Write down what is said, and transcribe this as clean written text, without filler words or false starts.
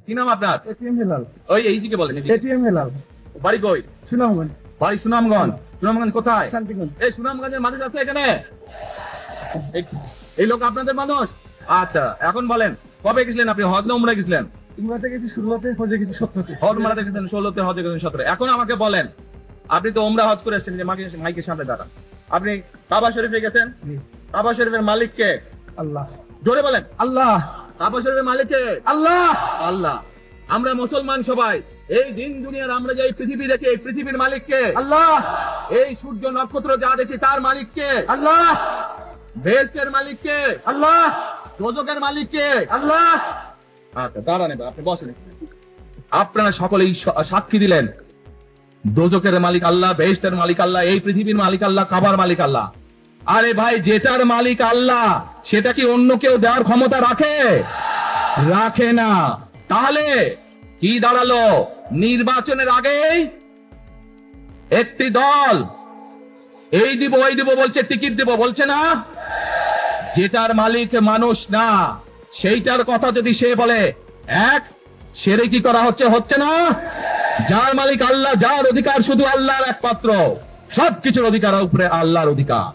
কি নাম আপনার? এটিএম হেলাল। ওই এইদিকে বলেন। এটিএম হেলাল। বাড়ি কই? সুনামগঞ্জ। বাড়ি সুনামগঞ্জ। সুনামগঞ্জ কোথায়? শান্তিগঞ্জ। এই সুনামগঞ্জের মানুষ আছে এখানে? এই লোক আপনাদের মানুষ? আচ্ছা, এখন বলেন কবে গেছিলেন আপনি? হজ না উমরা গেছিলেন? উমরাতে গেছি 16-তে, হজে গেছি 17-তে। হজ উমরাতে গেছেন 16-তে, হজে গেছেন 17। এখন আমাকে বলেন, আপনি তো উমরা হজ করে এসেছেন, যে মাইকের সামনে দাঁড়ান, আপনি কাবা শরীফে গেছেন, কাবা শরীফের মালিক কে? আল্লাহ। জোরে বলেন। আল্লাহ। কাবা শরীফের মালিক কে? আল্লাহ। আল্লাহ। আমরা মুসলমান সবাই এই দিন দুনিয়ার আমরা যে এই পৃথিবী দেখি, এই পৃথিবীর মালিক কে? আল্লাহ। এই সূর্য নক্ষত্র যা দেখি তার মালিক কে? আল্লাহ। বেহেশতের মালিক কে? আল্লাহ। দোজখের মালিক কে? আল্লাহ। আচ্ছা দাঁড়ান, এবার আপনি বসেন। আপনারা সকলেই সাক্ষী দিলেন দোজখের মালিক আল্লাহ, বেহেশতের মালিক আল্লাহ, এই পৃথিবীর মালিক আল্লাহ, কাবার মালিক আল্লাহ। আরে ভাই, যেটার মালিক আল্লাহ সেটা কি অন্য কেউ দেওয়ার ক্ষমতা রাখে? রাখে না। তাহলে কি দাঁড়ালো? নির্বাচনের আগেই একটি দল এই দিব ওই দিব বলছে, টিকিট দিব বলছে না? যেটার মালিক মানুষ না, সেইটার কথা যদি সে বলে এক, সেরে কি করা হচ্ছে? হচ্ছে না? যার মালিক আল্লাহ, যার অধিকার শুধু আল্লাহর একমাত্র, সবকিছুর অধিকার উপরে আল্লাহর অধিকার।